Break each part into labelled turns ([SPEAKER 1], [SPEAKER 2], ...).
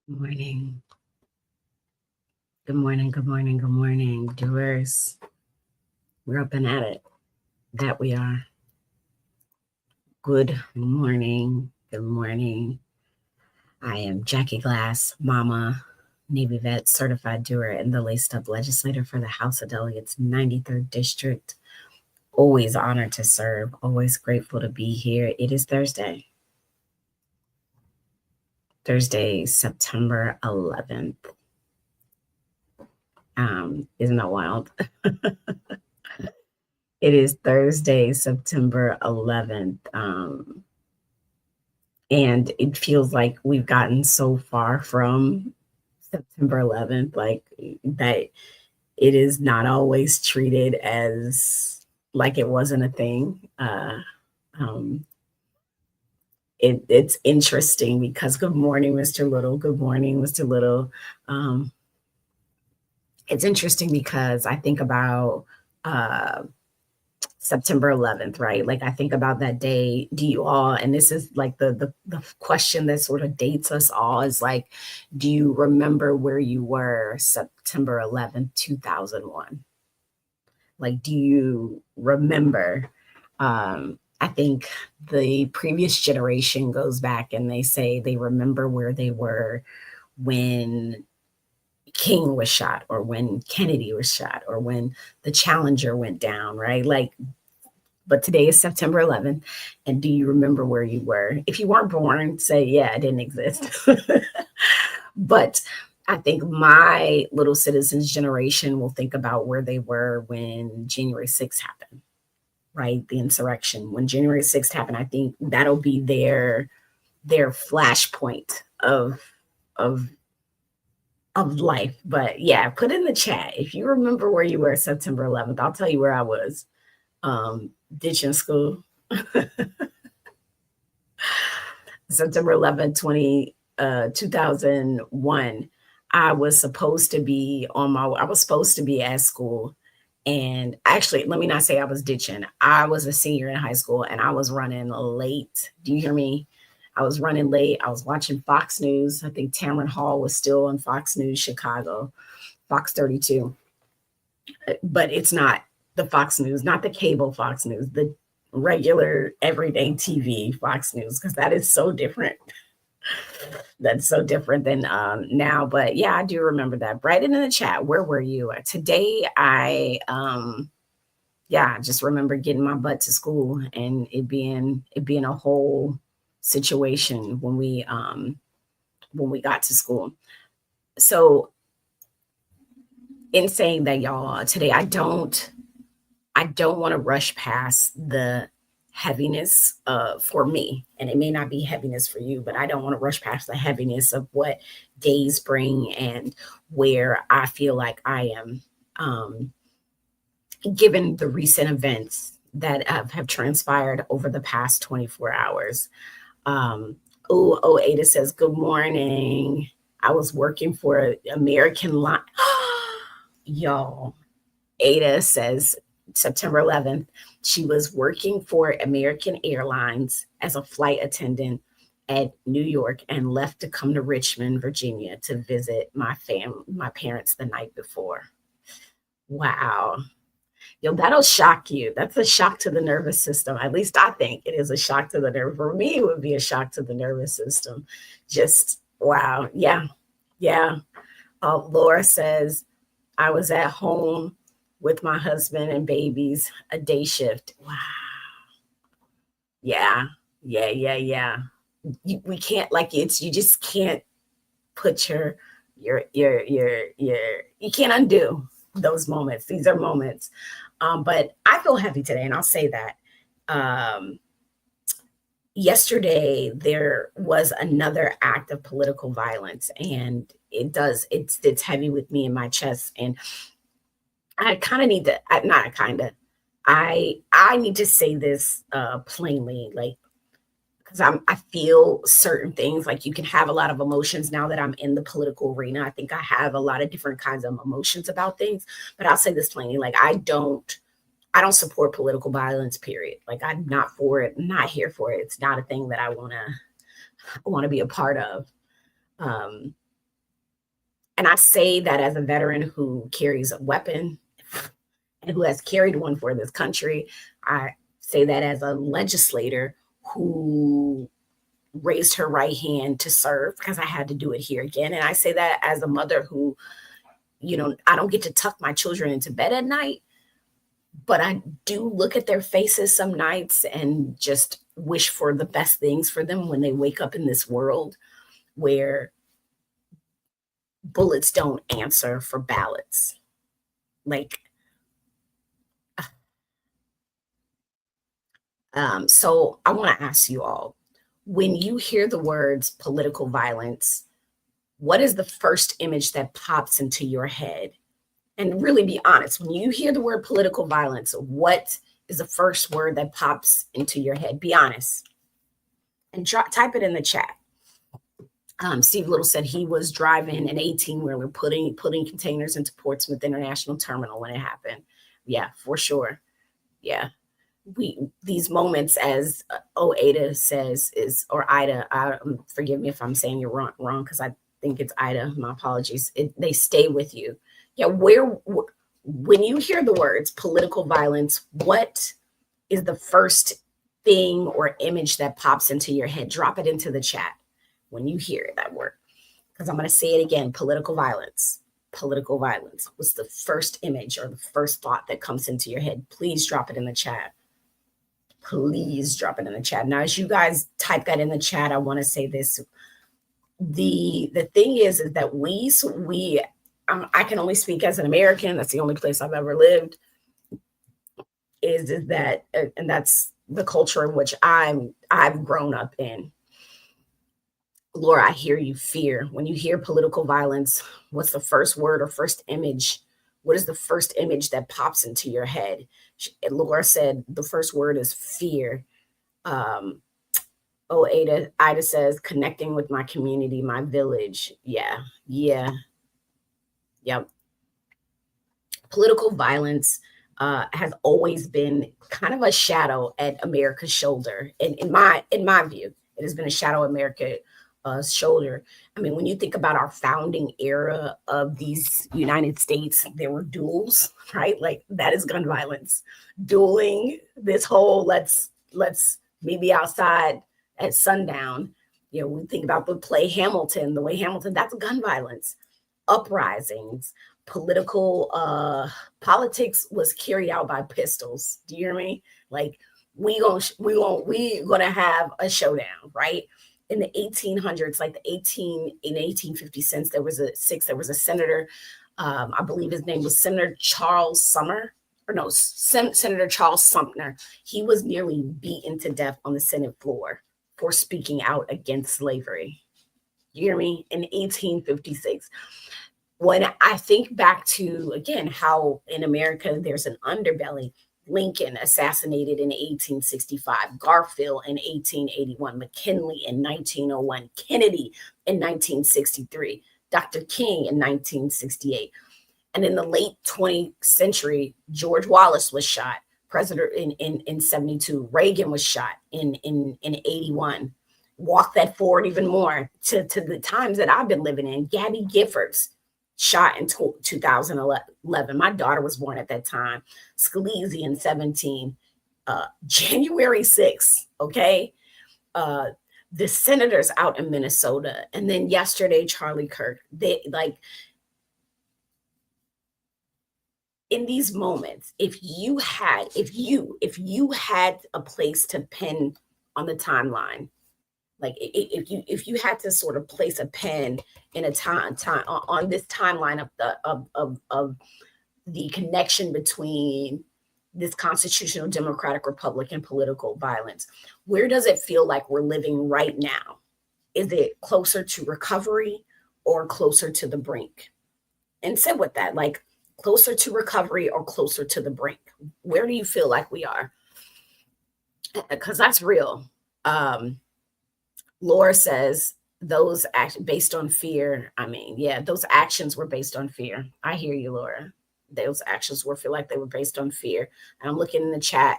[SPEAKER 1] Good morning. Good morning. Good morning. Good morning, doers. We're up and at it. That we are. Good morning. Good morning. I am Jackie Glass, Mama, Navy vet, certified doer, and the laced up legislator for the House of Delegates, 93rd District. Always honored to serve. Always grateful to be here. It is Thursday. Thursday, September 11th. Isn't that wild? It is Thursday, September 11th. And it feels like we've gotten so far from September 11th, like that it is not always treated as like it wasn't a thing. Um, it's interesting because good morning, Mr. Little. Good morning, Mr. Little. Um, it's interesting because I think about September 11th, right? Like I think about that day. Do you all, and this is like the question that sort of dates us all is like, do you remember where you were September 11th, 2001? Like, do you remember? I think the previous generation goes back and they say they remember where they were when King was shot or when Kennedy was shot or when the Challenger went down, right? Like, but today is September 11th. And do you remember where you were? If you weren't born, say, yeah, it didn't exist. But I think my little citizens generation will think about where they were when January 6th happened, right? The insurrection. When January 6th happened, I think that'll be their flashpoint of of life. But yeah, put in the chat if you remember where you were September 11th. I'll tell you where I was. Ditching school. September 11th, 2001, I was supposed to be at school. And actually, let me not say I was ditching. I was a senior in high school and I was running late. Do you hear me? I was running late. I was watching Fox News. I think Tamron Hall was still on Fox News Chicago, Fox 32. But it's not the Fox News, not the cable Fox News, the regular everyday TV Fox News, because that is so different. That's so different than now. But yeah, I do remember that. Write it in the chat. Where were you? Today I just remember getting my butt to school and it being a whole situation when we got to school. So in saying that, y'all, today I don't want to rush past the heaviness for me. And it may not be heaviness for you, but I don't want to rush past the heaviness of what days bring and where I feel like I am, given the recent events that have transpired over the past 24 hours. Ada says, good morning. I was working for American Line. Y'all, Ada says September 11th, she was working for American Airlines as a flight attendant at New York and left to come to Richmond, Virginia to visit my parents the night before. Wow. Yo, that'll shock you. That's a shock to the nervous system. At least I think it is a shock to the nerve. For me, it would be a shock to the nervous system. Just wow. Yeah. Yeah. Laura says, I was at home with my husband and babies, a day shift. Wow. Yeah. Yeah. Yeah. Yeah. We can't like it's you just can't put you can't undo those moments. These are moments. But I feel heavy today, and I'll say that. Yesterday there was another act of political violence, and it's heavy with me in my chest, and I kind of need to not kind of I need to say this plainly, like because I feel certain things. Like you can have a lot of emotions now that I'm in the political arena. I think I have a lot of different kinds of emotions about things, but I'll say this plainly: like I don't support political violence. Period. Like I'm not for it. I'm not here for it. It's not a thing that I want to be a part of. Um, And I say that as a veteran who carries a weapon and who has carried one for this country. I say that as a legislator who raised her right hand to serve because I had to do it here again. And I say that as a mother who, I don't get to tuck my children into bed at night, but I do look at their faces some nights and just wish for the best things for them when they wake up in this world where bullets don't answer for ballots. Like, so I want to ask you all, when you hear the words political violence, what is the first image that pops into your head? And really be honest, when you hear the word political violence, what is the first word that pops into your head? Be honest and type it in the chat. Steve Little said he was driving an 18-wheeler, putting containers into Portsmouth International Terminal when it happened. Yeah, for sure. Yeah. These moments, as Ada says, or Ida, forgive me if I'm saying you're wrong because I think it's Ida. My apologies. They stay with you. Yeah, when you hear the words political violence, what is the first thing or image that pops into your head? Drop it into the chat when you hear that word, because I'm going to say it again. Political violence. Political violence. What's the first image or the first thought that comes into your head? Please drop it in the chat. Please drop it in the chat. Now, as you guys type that in the chat, I want to say this. The thing is that I can only speak as an American. That's the only place I've ever lived. Is that, and that's the culture in which I've grown up in. Laura, I hear you. Fear. When you hear political violence, what's the first word or first image? What is the first image that pops into your head? Laura said the first word is fear. Ida says connecting with my community, my village. Yeah. Yep. Political violence has always been kind of a shadow at America's shoulder. And in my view, it has been a shadow at America's shoulder. I mean, when you think about our founding era of these United States, there were duels, right? Like that is gun violence. Dueling, this whole let's maybe outside at sundown. We think about the play Hamilton, the way Hamilton, that's gun violence. Uprisings, politics was carried out by pistols. Do you hear me? Like we gonna have a showdown, right? In the 1800s, like in 1850, there was a senator, I believe his name was Senator Charles Sumner. Senator Charles Sumner. He was nearly beaten to death on the Senate floor for speaking out against slavery. You hear me? In 1856. When I think back to, again, how in America there's an underbelly, Lincoln assassinated in 1865, Garfield in 1881, McKinley in 1901, Kennedy in 1963, Dr. King in 1968. And in the late 20th century, George Wallace was shot, president in 72. Reagan was shot in 81. Walk that forward even more to the times that I've been living in. Gabby Giffords shot in 2011. My daughter was born at that time. Scalise in 17. January 6th, okay? The senators out in Minnesota. And then yesterday, Charlie Kirk. They in these moments, if you had a place to pin on the timeline, like if you had to sort of place a pen in a time on this timeline of the connection between this constitutional democratic republic and political violence, where does it feel like we're living right now? Is it closer to recovery or closer to the brink? And sit with that, like closer to recovery or closer to the brink. Where do you feel like we are? Because that's real. Laura says those based on fear. I mean, yeah, those actions were based on fear. I hear you, Laura. Those actions feel like they were based on fear. And I'm looking in the chat.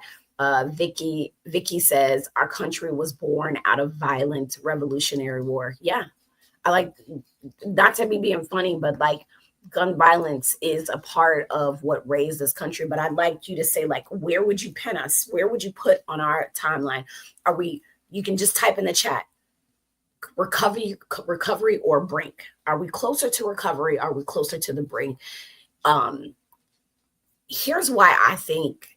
[SPEAKER 1] Vicky says our country was born out of violent revolutionary war. Yeah, I like, not to be being funny, but like gun violence is a part of what raised this country. But I'd like you to say, like, where would you pin us? Where would you put on our timeline? Are we, you can just type in the chat, recovery or brink. Are we closer to recovery? Are we closer to the brink? Here's why I think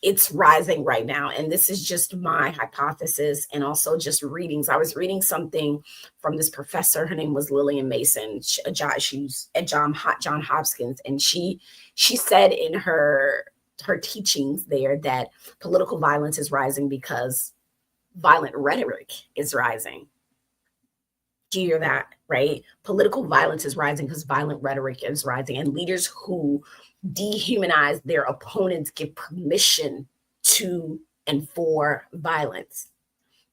[SPEAKER 1] it's rising right now. And this is just my hypothesis and also just readings. I was reading something from this professor. Her name was Lillian Mason. She's at John Hopkins. And she said in her teachings there that political violence is rising because violent rhetoric is rising. Do you hear that? Right? Political violence is rising because violent rhetoric is rising. And leaders who dehumanize their opponents give permission to and for violence.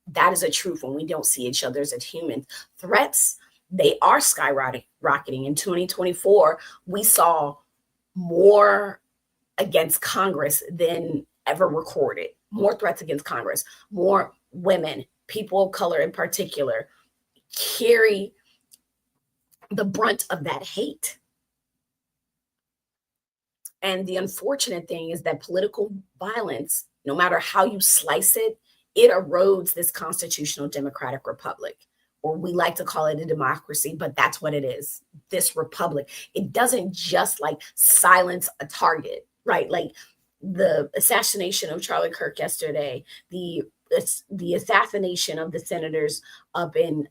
[SPEAKER 1] That is a truth when we don't see each other as humans. Threats, they are skyrocketing. In 2024, we saw more against Congress than ever recorded. More threats against Congress, more women, people of color in particular, carry the brunt of that hate. And the unfortunate thing is that political violence, no matter how you slice it, it erodes this constitutional democratic republic, or we like to call it a democracy, but that's what it is. This republic, it doesn't just like silence a target, right? Like the assassination of Charlie Kirk yesterday, the assassination of the senators up in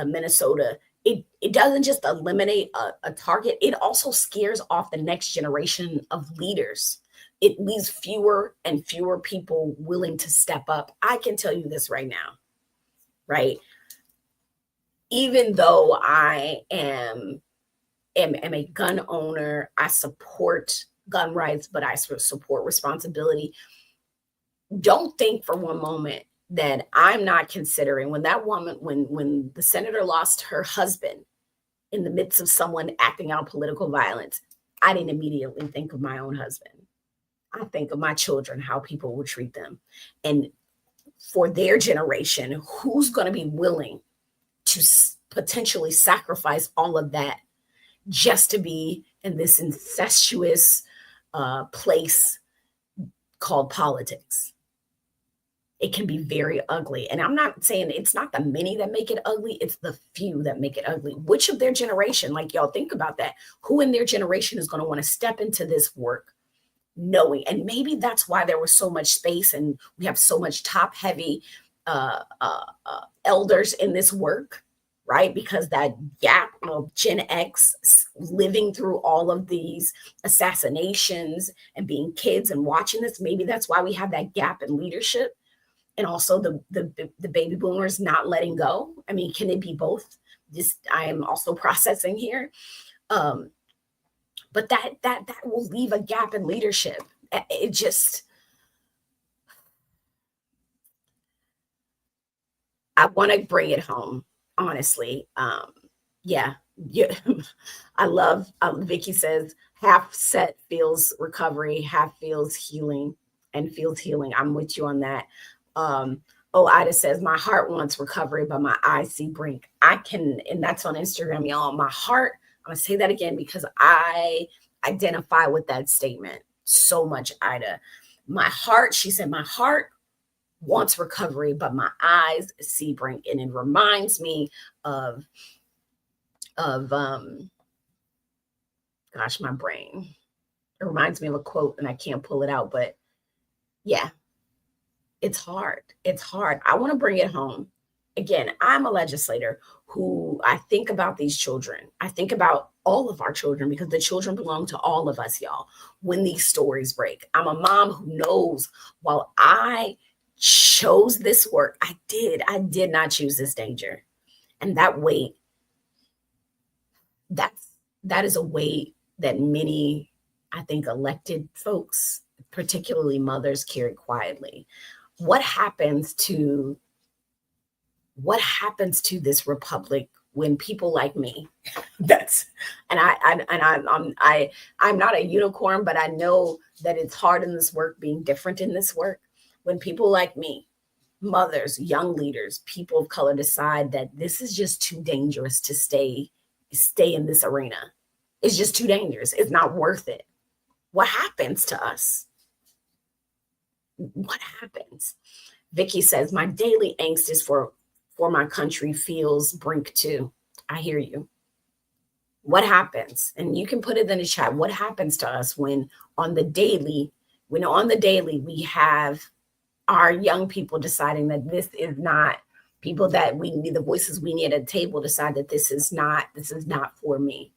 [SPEAKER 1] Minnesota. It doesn't just eliminate a target, it also scares off the next generation of leaders. It leaves fewer and fewer people willing to step up. I can tell you this right now, right? Even though I am a gun owner, I support gun rights, but I support responsibility. Don't think for one moment that I'm not considering when that woman, when the senator lost her husband in the midst of someone acting out political violence, I didn't immediately think of my own husband. I think of my children, how people will treat them. And for their generation, who's going to be willing to potentially sacrifice all of that just to be in this incestuous place called politics? It can be very ugly. And I'm not saying it's not the many that make it ugly, it's the few that make it ugly. Which of their generation, like y'all think about that, who in their generation is going to want to step into this work knowing? And maybe that's why there was so much space and we have so much top heavy elders in this work, right? Because that gap of Gen X living through all of these assassinations and being kids and watching this, maybe that's why we have that gap in leadership. And also the baby boomers not letting go. I mean, can it be both? This I am also processing here. But that will leave a gap in leadership. It just, I want to bring it home, honestly. Yeah. I love, Vicky says, half set feels recovery, half feels healing and feels healing. I'm with you on that. Ida says, my heart wants recovery, but my eyes see brink. And that's on Instagram, y'all. My heart, I'm going to say that again because I identify with that statement so much, Ida. My heart, she said, my heart wants recovery, but my eyes see brink. And it reminds me of gosh, my brain. It reminds me of a quote and I can't pull it out, but yeah. It's hard. It's hard. I want to bring it home. Again, I'm a legislator who I think about these children. I think about all of our children because the children belong to all of us, y'all, when these stories break. I'm a mom who knows while I chose this work, I did not choose this danger. And that weight, that is a weight that many, I think, elected folks, particularly mothers, carry quietly. What happens to this republic when people like me, I'm not a unicorn, but I know that it's hard in this work, being different in this work. When people like me, mothers, young leaders, people of color decide that this is just too dangerous to stay in this arena. It's just too dangerous. It's not worth it. What happens to us? What happens? Vicky says, my daily angst is for my country feels brink too. I hear you. What happens? And you can put it in the chat. What happens to us when on the daily we have our young people deciding that this is not people that we need, the voices we need at a table decide that this is not for me.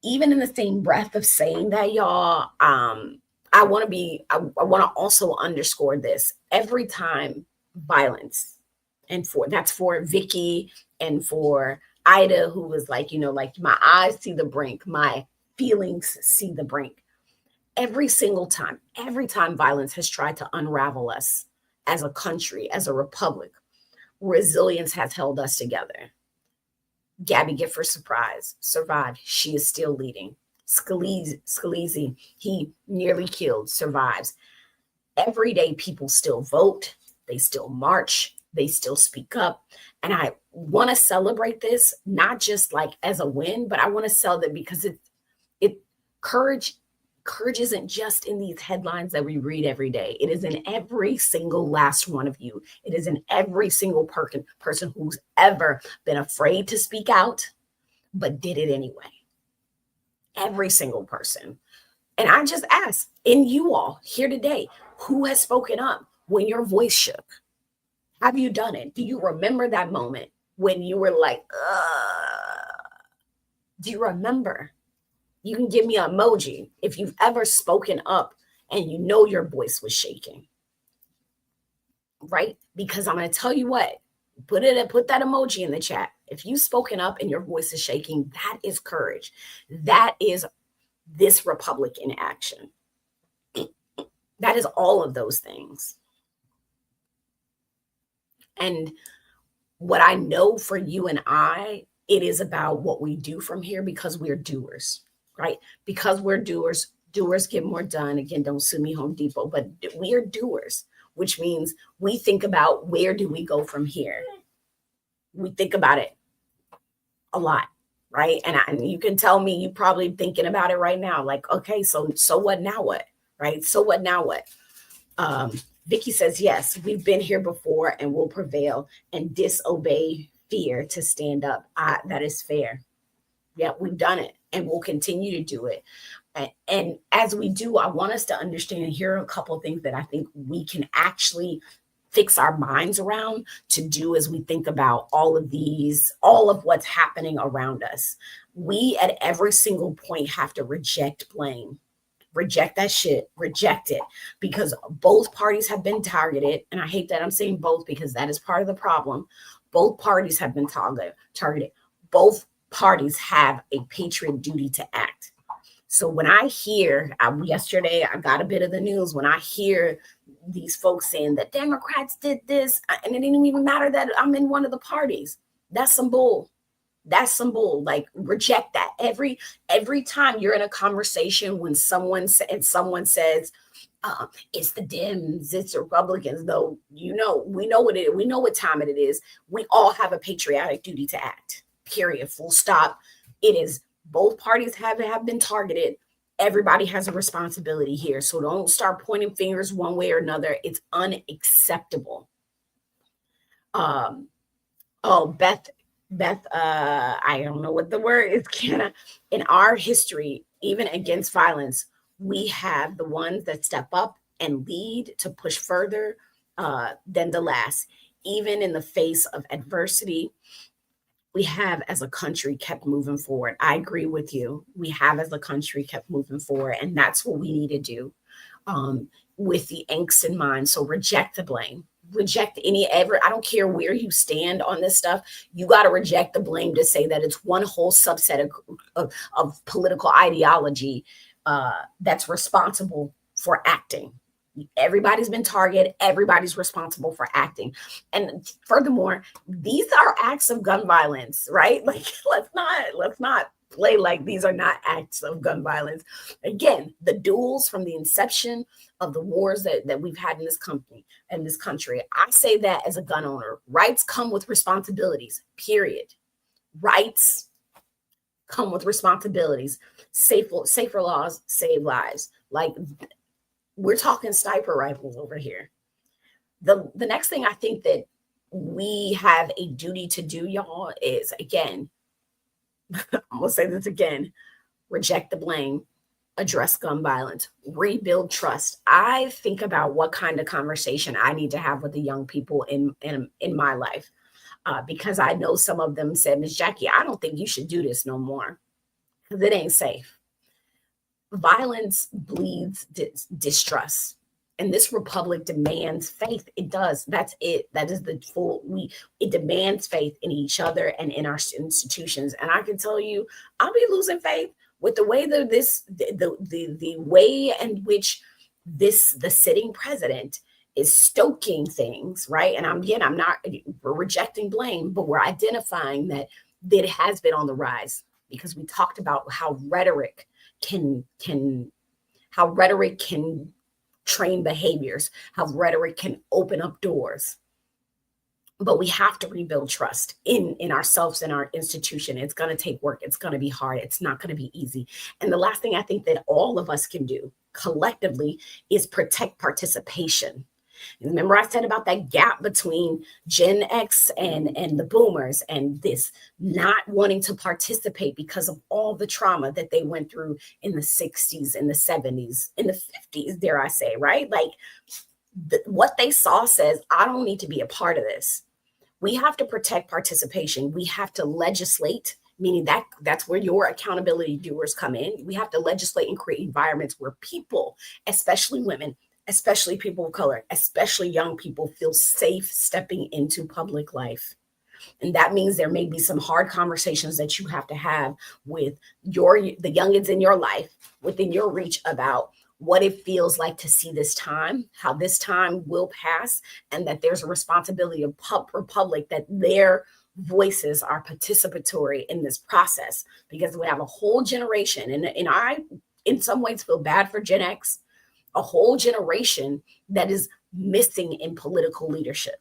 [SPEAKER 1] Even in the same breath of saying that, y'all, I want to also underscore this. Every time violence, and that's for Vicky and for Ida, who was like, like my eyes see the brink, my feelings see the brink. Every single time, violence has tried to unravel us as a country, as a republic, resilience has held us together. Gabby Gifford survived. She is still leading. Scalise, he nearly killed, survives. Every day people still vote, they still march, they still speak up. And I want to celebrate this, not just like as a win, but I want to celebrate because courage isn't just in these headlines that we read every day. It is in every single last one of you. It is in every single person who's ever been afraid to speak out, but did it anyway. Every single person. And I just ask, in you all here today, who has spoken up when your voice shook? Have you done it? Do you remember that moment when you were like, do you remember? You can give me an emoji if you've ever spoken up and you know your voice was shaking, right? Because I'm going to tell you what, put that emoji in the chat. If you've spoken up and your voice is shaking, that is courage. That is this republic in action. That is all of those things. And what I know for you and I, it is about what we do from here because we're doers. Right? Because we're doers get more done. Again, don't sue me, Home Depot, but we are doers, which means we think about where do we go from here? We think about it a lot, right? And you can tell me you probably thinking about it right now. Like, okay, so what now what? Right? So what now what? Vicky says, yes, we've been here before and will prevail and disobey fear to stand up. That is fair. Yeah, we've done it and we'll continue to do it. And as we do, I want us to understand, and here are a couple of things that I think we can actually fix our minds around to do as we think about all of what's happening around us. We at every single point have to reject blame. Reject that shit, reject it, because both parties have been targeted. And I hate that I'm saying both because that is part of the problem. Both parties have been targeted. Both parties have a patriot duty to act. So when I hear, yesterday I got a bit of the news, when I hear these folks saying that Democrats did this, and it didn't even matter that I'm in one of the parties, that's some bull. That's some bull. Like, reject that. Every time you're in a conversation when someone says, it's the Dems, it's the Republicans, though, we know what time it is. We all have a patriotic duty to act. Period. Full stop. It is, both parties have been targeted. Everybody has a responsibility here. So don't start pointing fingers one way or another. It's unacceptable. Beth, I don't know what the word is, in our history, even against violence, we have the ones that step up and lead to push further than the last. Even in the face of adversity, we have as a country kept moving forward. I agree with you. We have as a country kept moving forward, and that's what we need to do with the angst in mind. So reject the blame. Reject I don't care where you stand on this stuff. You got to reject the blame to say that it's one whole subset of political ideology that's responsible for acting. Everybody's been targeted. Everybody's responsible for acting. And furthermore, these are acts of gun violence, right? Like, let's not play like these are not acts of gun violence. Again, the duels from the inception of the wars that we've had in this country. I say that as a gun owner, rights come with responsibilities, period. Rights come with responsibilities. Safer laws save lives. Like, we're talking sniper rifles over here. The next thing I think that we have a duty to do, y'all, is, again, I'm gonna say this again: reject the blame, address gun violence, rebuild trust. I think about what kind of conversation I need to have with the young people in my life, because I know some of them said, Miss Jackie, I don't think you should do this no more because it ain't safe. Violence bleeds distrust. And this republic demands faith. It does. That's it. That is the full. It demands faith in each other and in our institutions. And I can tell you, I'll be losing faith with the way that the way in which the sitting president is stoking things, right? And I'm not, we're rejecting blame, but we're identifying that it has been on the rise, because we talked about how rhetoric can train behaviors, how rhetoric can open up doors. But we have to rebuild trust in ourselves and our institution. It's going to take work. It's going to be hard. It's not going to be easy. And the last thing I think that all of us can do collectively is protect participation. Remember I said about that gap between Gen X and the boomers, and this not wanting to participate because of all the trauma that they went through in the 60s, in the 70s, in the 50s, dare I say, right? Like, what they saw says, I don't need to be a part of this. We have to protect participation. We have to legislate, meaning that's where your accountability doers come in. We have to legislate and create environments where people, especially women, especially people of color, especially young people, feel safe stepping into public life. And that means there may be some hard conversations that you have to have with the youngins in your life, within your reach, about what it feels like to see this time, how this time will pass, and that there's a responsibility of public, that their voices are participatory in this process, because we have a whole generation, and I, in some ways, feel bad for Gen X, a whole generation that is missing in political leadership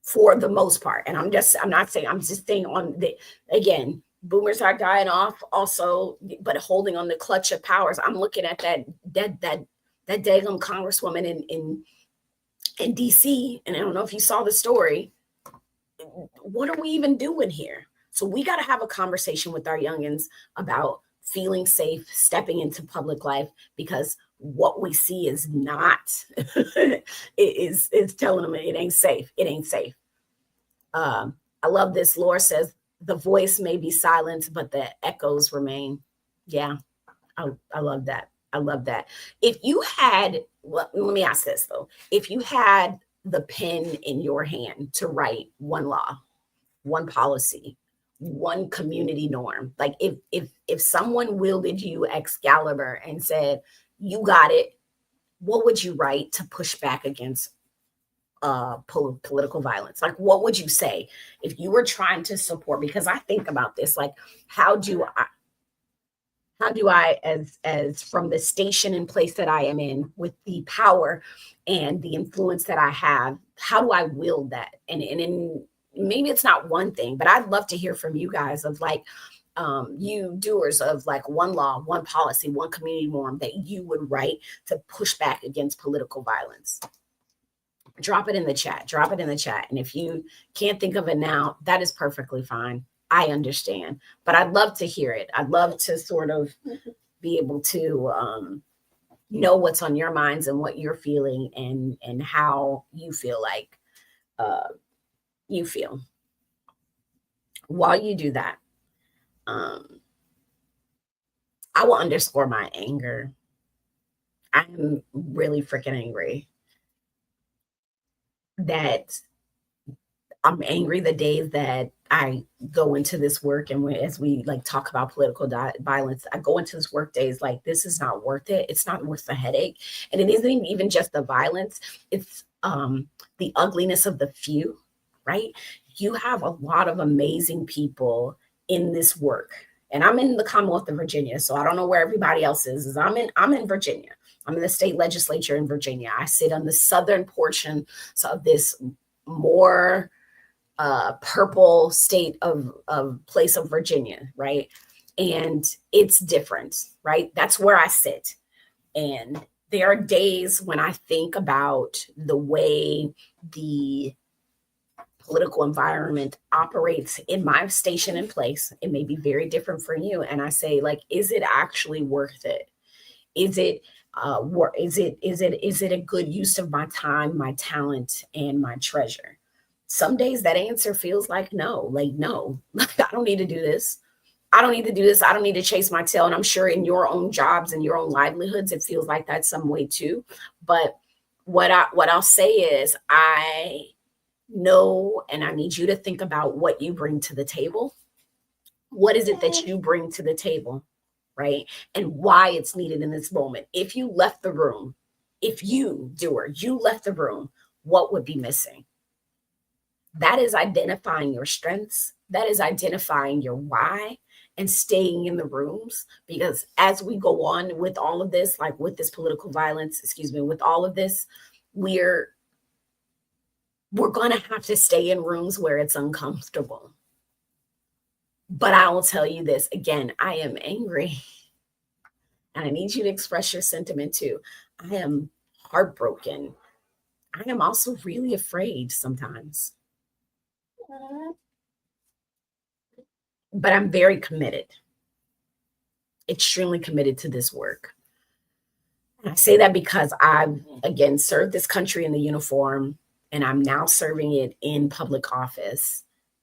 [SPEAKER 1] for the most part. And I'm just saying on the, again, boomers are dying off also, but holding on the clutch of powers. I'm looking at that daggum congresswoman in DC, and I don't know if you saw the story. What are we even doing here? So we got to have a conversation with our youngins about feeling safe, stepping into public life, because what we see is not, it's telling them it ain't safe. It ain't safe. I love this. Laura says, the voice may be silenced, but the echoes remain. Yeah, I love that. I love that. If you had, well, let me ask this though. If you had the pen in your hand to write one law, one policy, one community norm, like if someone wielded you Excalibur and said, you got it, what would you write to push back against political violence? Like, what would you say if you were trying to support? Because I think about this, like, how do I, as from the station and place that I am in, with the power and the influence that I have, how do I wield that? And maybe it's not one thing, but I'd love to hear from you guys of like, you doers, of like one law, one policy, one community norm that you would write to push back against political violence. Drop it in the chat. Drop it in the chat. And if you can't think of it now, that is perfectly fine. I understand, but I'd love to hear it. I'd love to sort of be able to know what's on your minds and what you're feeling, and how you feel like you feel. While you do that, I will underscore my anger. I'm really freaking angry that I'm angry the days that I go into this work, and as we like talk about political violence, I go into this work days like, this is not worth it. It's not worth the headache. And it isn't even just the violence. It's the ugliness of the few, right? You have a lot of amazing people in this work, and I'm in the Commonwealth of Virginia, so I don't know where everybody else is I'm in Virginia. I'm in the state legislature in Virginia. I sit on the southern portion of this more purple state of place of Virginia, right? And it's different, right? That's where I sit. And there are days when I think about the way the political environment operates in my station and place. It may be very different for you. And I say, like, is it actually worth it? Is it is it a good use of my time, my talent, and my treasure? Some days that answer feels like no, like no, I don't need to do this. I don't need to do this. I don't need to chase my tail. And I'm sure in your own jobs and your own livelihoods, it feels like that some way too. But what I'll say is I know, and I need you to think about what you bring to the table. What is it that you bring to the table, right? And why it's needed in this moment. If you left the room, if you, doer, you left the room, what would be missing? That is identifying your strengths. That is identifying your why and staying in the rooms. Because as we go on with all of this, like with this political violence, with all of this, we're going to have to stay in rooms where it's uncomfortable. But I will tell you this again, I am angry. And I need you to express your sentiment too. I am heartbroken. I am also really afraid sometimes. But I'm very committed, extremely committed to this work. And I say that because I've, again, served this country in the uniform, and I'm now serving it in public office.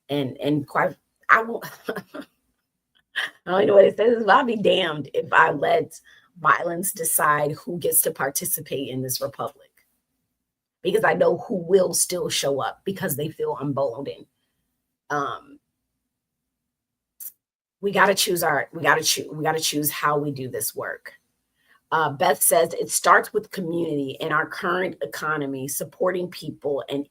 [SPEAKER 1] And quite, I won't, I don't know what it says, but I'll be damned if I let violence decide who gets to participate in this republic. Because I know who will still show up because they feel emboldened. We got to choose how we do this work. Beth says it starts with community in our current economy, supporting people and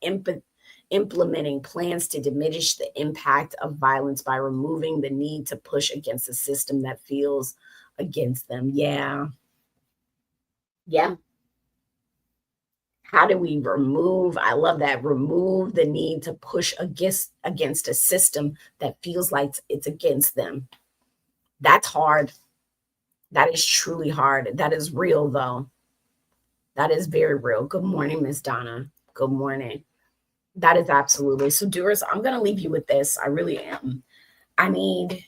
[SPEAKER 1] implementing plans to diminish the impact of violence by removing the need to push against a system that feels against them. Yeah. How do we remove? I love that. Remove the need to push against a system that feels like it's against them. That's hard. That is truly hard. That is real, though. That is very real. Good morning, Miss Donna. Good morning. That is absolutely. So, doers, I'm going to leave you with this. I really am. I need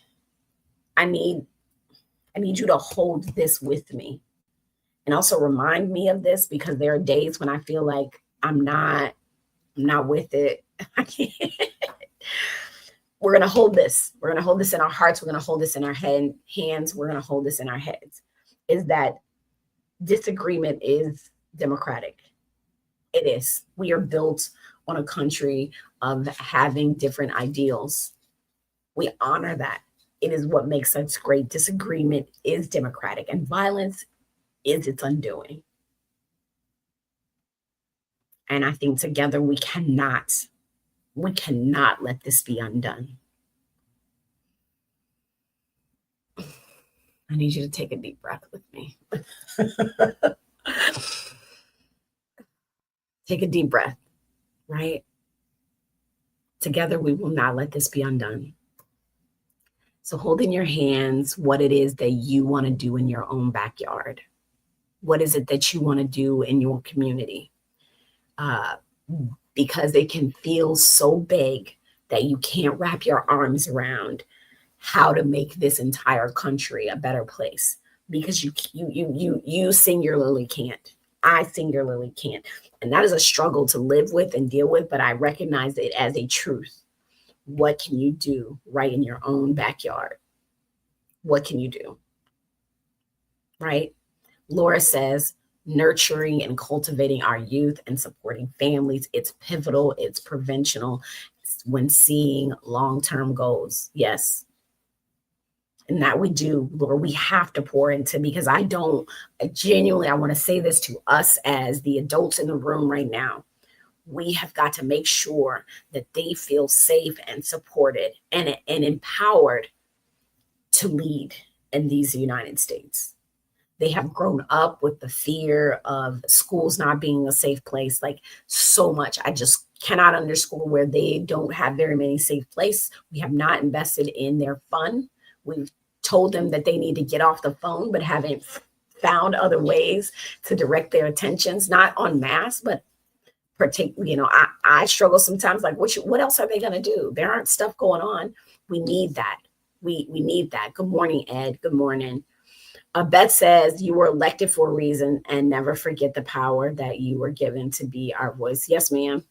[SPEAKER 1] you to hold this with me. And also remind me of this, because there are days when I feel like I'm not with it. I can't. We're going to hold this. We're going to hold this in our hearts. We're going to hold this in our hands. We're going to hold this in our heads. Is that disagreement is democratic. It is. We are built on a country of having different ideals. We honor that. It is what makes us great. Disagreement is democratic, and violence is its undoing. And I think together we cannot let this be undone. I need you to take a deep breath with me. Take a deep breath, right? Together we will not let this be undone. So hold in your hands what it is that you want to do in your own backyard. What is it that you want to do in your community? Because it can feel so big that you can't wrap your arms around how to make this entire country a better place. Because you singularly can't. I singularly can't. And that is a struggle to live with and deal with, but I recognize it as a truth. What can you do right in your own backyard? What can you do? Right? Laura says, nurturing and cultivating our youth and supporting families, it's pivotal, it's preventional when seeing long-term goals. Yes. And that we do, Lord, we have to pour into, because I want to say this to us as the adults in the room right now. We have got to make sure that they feel safe and supported and empowered to lead in these United States. They have grown up with the fear of schools not being a safe place, like so much. I just cannot underscore where they don't have very many safe places. We have not invested in their fun. We've told them that they need to get off the phone, but haven't found other ways to direct their attentions, not en masse, but I struggle sometimes, like, what else are they going to do? There aren't stuff going on. We need that. We need that. Good morning, Ed. Good morning. Beth says, you were elected for a reason, and never forget the power that you were given to be our voice. Yes, ma'am.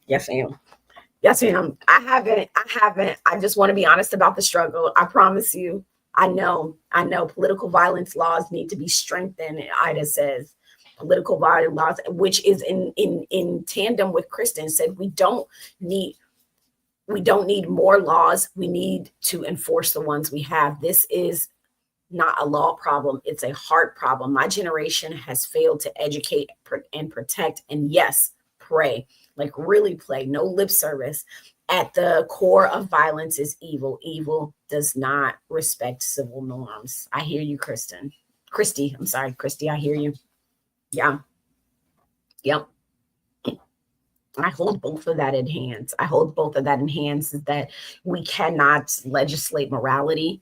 [SPEAKER 1] Yes, ma'am. Yes, ma'am. I haven't. I just want to be honest about the struggle. I promise you. I know. Political violence laws need to be strengthened. Ida says political violence laws, which is in tandem with Kristen, said need we don't need more laws. We need to enforce the ones we have. This is not a law problem. It's a heart problem. My generation has failed to educate and protect, and yes, pray, like really pray, no lip service. At the core of violence is evil. Evil does not respect civil norms. I hear you, Christy. I'm sorry, Christy. I hear you. Yeah. Yep. I hold both of that in hands. Is that we cannot legislate morality.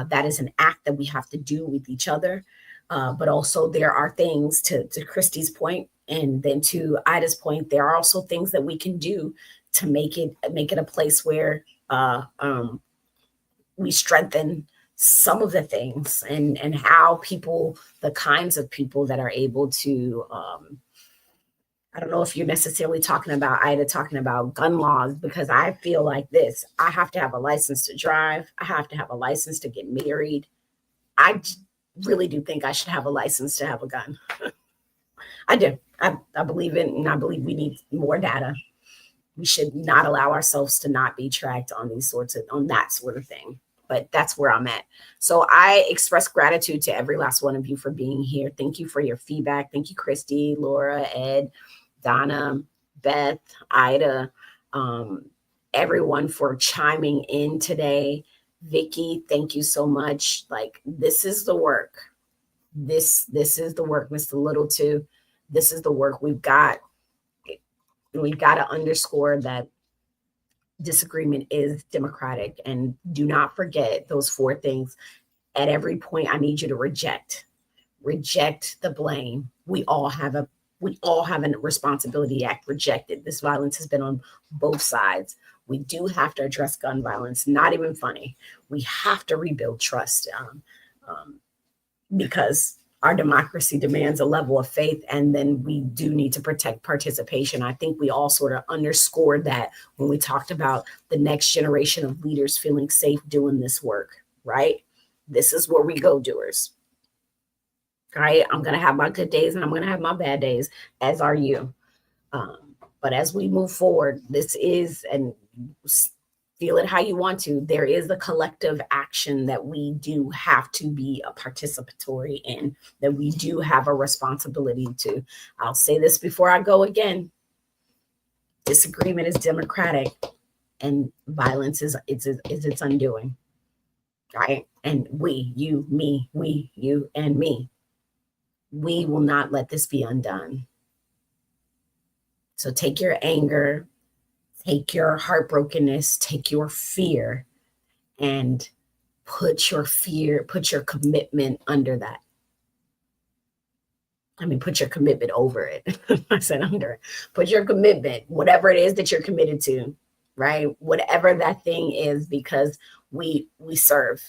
[SPEAKER 1] That is an act that we have to do with each other. But also there are things to Christy's point, and then to Ida's point, there are also things that we can do to make it a place where we strengthen some of the things and how the kinds of people that are able to I don't know if you're necessarily talking about gun laws, because I feel like this. I have to have a license to drive. I have to have a license to get married. I really do think I should have a license to have a gun. I do. I believe in, and I believe we need more data. We should not allow ourselves to not be tracked on that sort of thing. But that's where I'm at. So I express gratitude to every last one of you for being here. Thank you for your feedback. Thank you, Christy, Laura, Ed, Donna, Beth, Ida, everyone for chiming in today. Vicky, thank you so much. Like, this is the work. This is the work, Mr. Little too. This is the work. We've got to underscore that disagreement is democratic, and do not forget those 4 things. At every point, I need you to reject the blame. We all have a responsibility to act. Rejected. This violence has been on both sides. We do have to address gun violence. Not even funny. We have to rebuild trust because our democracy demands a level of faith, and then we do need to protect participation. I think we all sort of underscored that when we talked about the next generation of leaders feeling safe doing this work, right? This is where we go, doers. Right? I'm going to have my good days and I'm going to have my bad days, as are you. But as we move forward, this is, and feel it how you want to, there is a collective action that we do have to be a participatory in, that we do have a responsibility to. I'll say this before I go again. Disagreement is democratic, and violence is its undoing. Right? And we, you, me, we, you, and me. We will not let this be undone. So take your anger, take your heartbrokenness, take your fear, and put your commitment under that. I mean, put your commitment over it. I said under it. Put your commitment, whatever it is that you're committed to, right? Whatever that thing is, because we serve.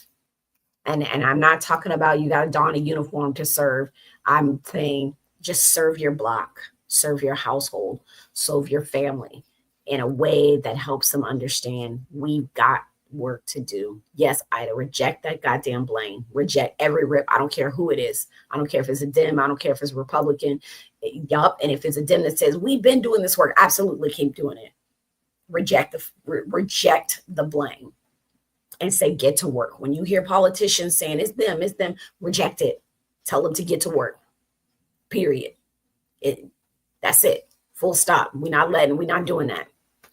[SPEAKER 1] And I'm not talking about you got to don a uniform to serve. I'm saying just serve your block, serve your household, serve your family in a way that helps them understand we've got work to do. Yes, Ida, reject that goddamn blame. Reject every rip. I don't care who it is. I don't care if it's a Dem. I don't care if it's a Republican. Yup. And if it's a Dem that says we've been doing this work, absolutely keep doing it. Reject the blame. And say, get to work. When you hear politicians saying it's them, reject it. Tell them to get to work. Period. That's it. Full stop. We're not doing that.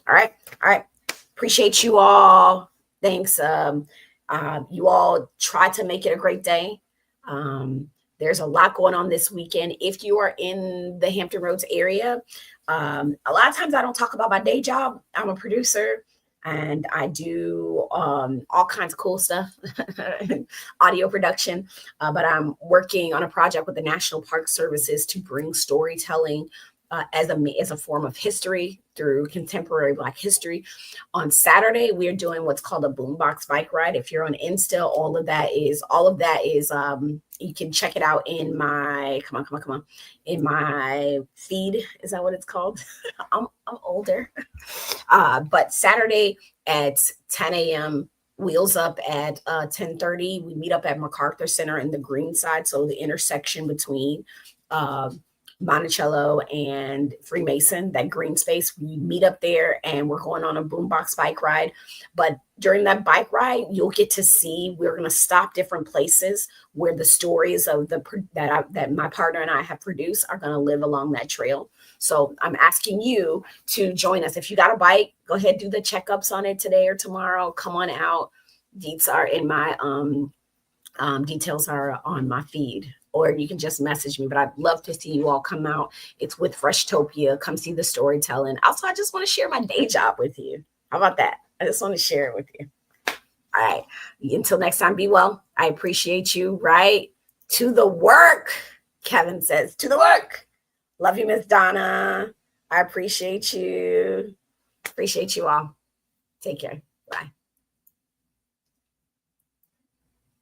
[SPEAKER 1] All right. Appreciate you all. Thanks. You all try to make it a great day. Um, there's a lot going on this weekend. If you are in the Hampton Roads area, a lot of times I don't talk about my day job. I'm a producer and I do all kinds of cool stuff, audio production. But I'm working on a project with the National Park Services to bring storytelling as a form of history through contemporary Black history. On Saturday, we're doing what's called a boombox bike ride. If you're on Insta, all of that is you can check it out in my come on in my feed. Is that what it's called? I'm older. But Saturday at 10 a.m. Wheels Up at 10:30. We meet up at MacArthur Center in the green side, so the intersection between uh, Monticello and Freemason, that green space. We meet up there and we're going on a boombox bike ride. But during that bike ride, you'll get to see, we're going to stop different places where the stories of that my partner and I have produced are going to live along that trail. So I'm asking you to join us. If you got a bike, go ahead, do the checkups on it today or tomorrow. Come on out. Deets are in my details are on my feed, or you can just message me. But I'd love to see you all come out. It's with Freshtopia. Come see the storytelling. Also, I just want to share my day job with you. How about that? I just want to share it with you. All right. Until next time, be well. I appreciate you. Right to the work. Kevin says, to the work. Love you, Miss Donna. I appreciate you. Appreciate you all. Take care.